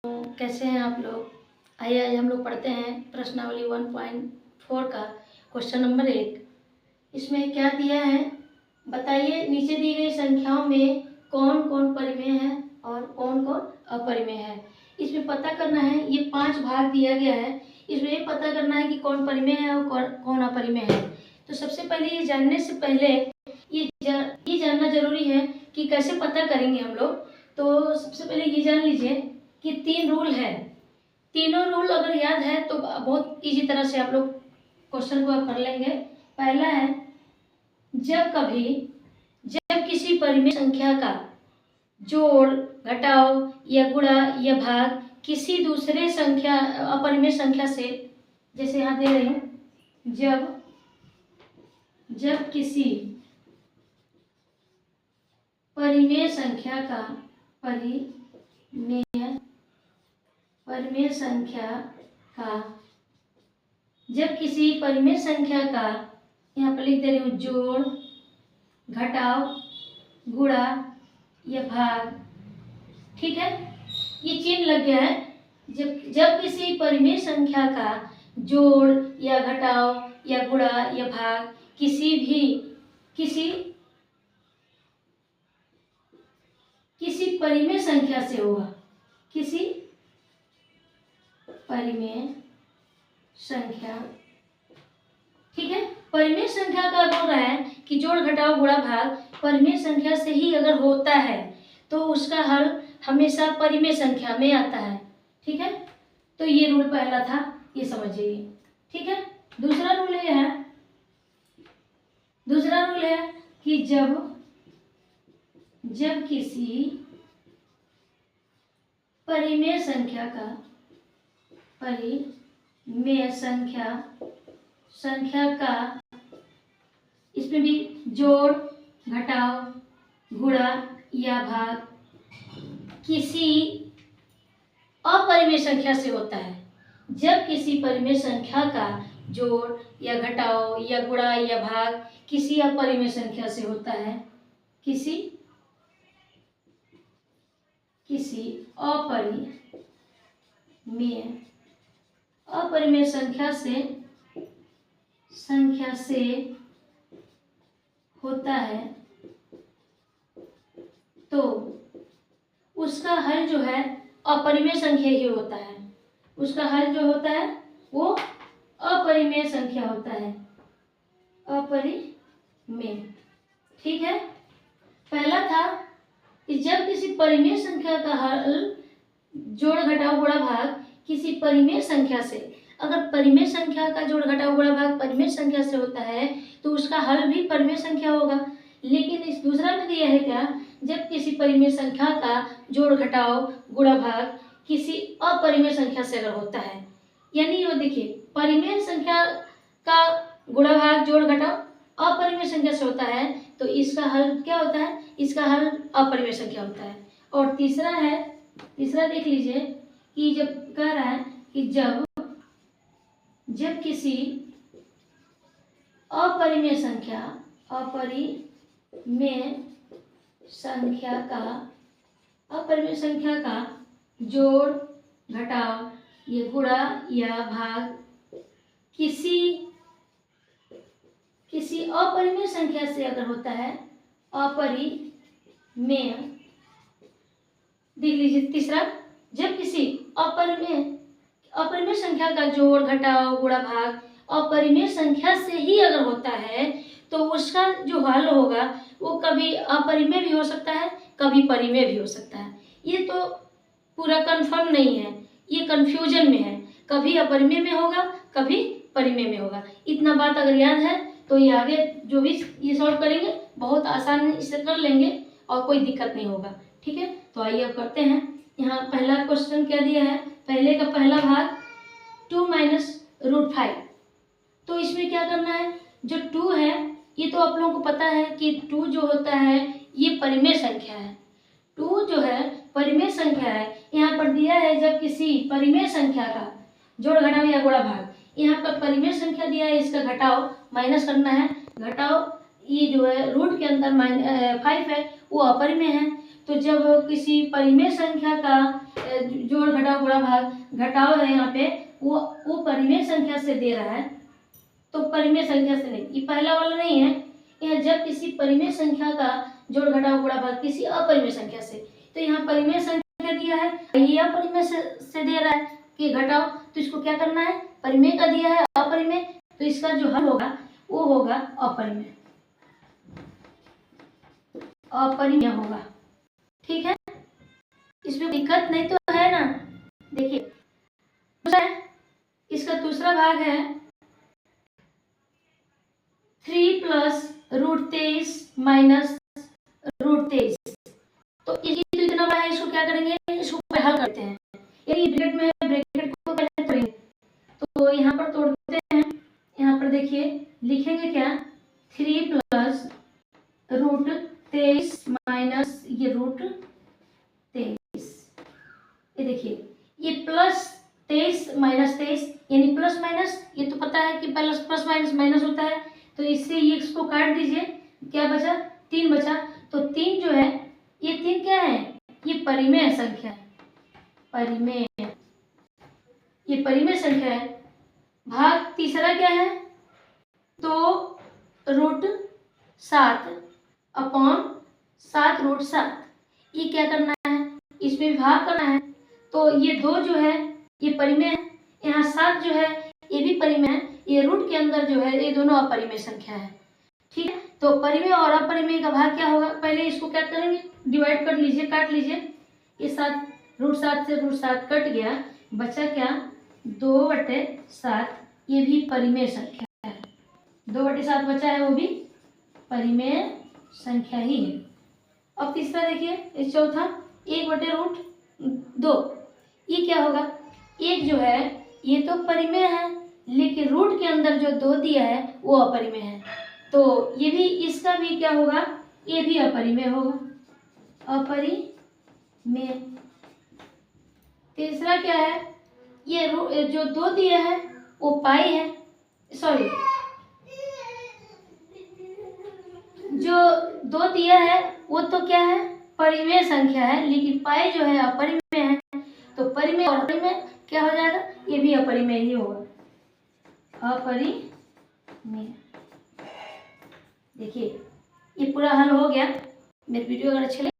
कैसे हैं आप लोग। आइए आज हम लोग पढ़ते हैं प्रश्नावली 1.4 का क्वेश्चन नंबर 1। इसमें क्या दिया है बताइए। नीचे दी गई संख्याओं में कौन कौन परिमेय है और कौन कौन अपरिमेय है। इसमें पता करना है, ये 5 भाग दिया गया है। इसमें ये पता करना है कि कौन परिमेय है और कौन अपरिमेय है। तो सबसे पहले ये जानने से पहले ये जानना जरूरी है कि कैसे पता करेंगे हम लोग। तो सबसे पहले ये जान लीजिए कि 3 रूल है। तीनों रूल अगर याद है तो बहुत इजी तरह से आप लोग क्वेश्चन को कर लेंगे। पहला है, जब किसी परिमेय संख्या का जोड़, घटाव या गुणा या भाग किसी दूसरे संख्या अपरिमेय संख्या से, जैसे यहाँ दे रही हूँ, जब किसी परिमेय संख्या का जब किसी परिमेय संख्या का यहाँ पर लिख दे रही हूँ जोड़, घटाव, गुणा या भाग, ठीक है, ये चिन्ह लग गया है। जब किसी परिमेय संख्या का जोड़ या घटाव या गुणा या भाग किसी परिमेय संख्या से होगा, किसी परिमेय संख्या, ठीक है। परिमेय संख्या का बोल रहा है कि जोड़, घटाव, गुणा, भाग परिमेय संख्या से ही अगर होता है तो उसका हल हमेशा परिमेय संख्या में आता है, ठीक है। तो ये रूल पहला था, ये समझिए, ठीक है। दूसरा रूल है कि जब किसी परिमेय संख्या का इसमें भी जोड़, घटाव, गुणा या भाग किसी अपरिमेय संख्या से होता है। जब किसी परिमेय संख्या का जोड़ या घटाव या गुणा या भाग किसी अपरिमेय संख्या से होता है, किसी अपरिमेय संख्या से होता है, तो उसका हल जो है अपरिमेय संख्या ही होता है। उसका हल जो होता है वो अपरिमेय संख्या होता है, अपरिमेय, ठीक है। पहला था कि जब किसी परिमेय संख्या का हल जोड़, घटाव, गुणा, भाग किसी परिमेय संख्या से, अगर परिमेय संख्या का जोड़, घटाव, गुणा, भाग परिमेय संख्या से होता है तो उसका हल भी परिमेय संख्या होगा। लेकिन इस दूसरा में दिया है क्या, जब किसी परिमेय संख्या का जोड़, घटाव, गुणा, भाग किसी अपरिमेय संख्या से अगर होता है, यानी वो देखिए परिमेय संख्या का गुणा, भाग, जोड़, घटाव अपरिमेय संख्या से होता है तो इसका हल क्या होता है, इसका हल अपरिमेय संख्या होता है। और तीसरा देख लीजिए कि जब कह रहा है कि जब किसी अपरिमेय संख्या का जोड़, घटाव या गुणा या भाग किसी अपरिमेय संख्या से अगर होता है, अपरिमेय, देख लीजिए तीसरा, जब किसी अपरिमेय संख्या का जोड़, घटाव, गुणा, भाग अपरिमेय संख्या से ही अगर होता है तो उसका जो हल होगा वो कभी अपरिमेय भी हो सकता है, कभी परिमेय भी हो सकता है। ये तो पूरा कंफर्म नहीं है, ये कंफ्यूजन में है, कभी अपरिमेय में होगा, कभी परिमेय में होगा। इतना बात अगर याद है तो ये आगे जो भी ये सॉल्व करेंगे बहुत आसानी से कर लेंगे और कोई दिक्कत नहीं होगा, ठीक है। तो आइए अब करते हैं। यहाँ पहला क्वेश्चन क्या दिया है, पहले का पहला भाग 2 - √5। तो इसमें क्या करना है, जो 2 है ये तो आप लोगों को पता है कि 2 जो होता है ये परिमेय संख्या है। 2 जो है परिमेय संख्या है। यहाँ पर दिया है जब किसी परिमेय संख्या का जोड़, घटाव या गुणा, भाग, यहाँ पर परिमेय संख्या दिया है, इसका घटाव माइनस करना है। घटाव ये जो है रूट के अंदर 5 है वो अपरिमेय है। तो जब किसी परिमेय संख्या का जोड़ घटाओ गुणा भाग घटाओ है यहाँ पे, वो परिमेय संख्या से दे रहा है, तो परिमेय संख्या से नहीं, ये पहला वाला नहीं है। यहाँ जब किसी परिमेय संख्या का जोड़ घटाओ गुणा भाग किसी अपरिमेय संख्या से, तो यहाँ परिमेय संख्या दिया है, ये अपरिमेय से दे रहा है कि घटाओ, तो इसको क्या करना है, परिमेय का दिया है अपरिमेय, तो इसका जो हल होगा वो होगा अपरिमेय, अपरिमेय होगा। ठीक है, इसमें दिक्कत नहीं तो है ना। देखिए दूसरा है, इसका दूसरा भाग है 3 प्लस √23 माइनस √23, तो ये तो इतना बड़ा है, इसको क्या करेंगे, इसको पहले हल करते हैं। ये ब्रैकेट में है, ब्रैकेट को पहले तोड़ेंगे, तो यहाँ पर तोड़ते हैं। यहाँ पर देखिए लिखेंगे क्या, 3 प्लस √23 माइनस ये √23, ये देखिए ये प्लस 23 माइनस 23 यानी प्लस माइनस, ये तो पता है कि प्लस प्लस माइनस माइनस होता है, तो इससे ये इसको काट दीजिए, क्या बचा, 3 बचा। तो 3 जो है, ये 3 क्या है, ये परिमेय संख्या है, परिमेय, ये परिमेय संख्या है। भाग तीसरा क्या है, तो √7 अपॉन 7√7, ये क्या करना है, इसमें विभाग करना है, तो ये 2 जो है ये परिमेय है, यहाँ 7 जो है ये भी परिमेय है, ये रूट के अंदर जो है ये दोनों अपरिमेय संख्या है। ठीक है, तो परिमेय और अपरिमेय का भाग क्या होगा, पहले इसको क्या करेंगे, डिवाइड कर लीजिए, काट लीजिए, ये 7 √7 से √7 कट गया, बचा क्या, 2/7, ये भी परिमेय संख्या है, 2/7 बचा है, वो भी परिमेय संख्या ही है। अब तीसरा देखिए, इस चौथा 1/√2, ये क्या होगा, एक जो है ये तो परिमेय है, लेकिन रूट के अंदर जो 2 दिया है वो अपरिमेय है, तो ये भी, इसका भी क्या होगा, ये भी अपरिमेय होगा, अपरिमेय। तीसरा क्या है, ये जो 2 दिया है वो पाई है, सॉरी जो 2 दिया है वो तो क्या है, परिमेय संख्या है, लेकिन पाई जो है अपरिमेय है, तो परिमेय और अपरिमेय क्या हो जाएगा, ये भी अपरिमेय ही होगा, अपरिमेय। देखिए ये पूरा हल हो गया। मेरी वीडियो अगर अच्छी लगे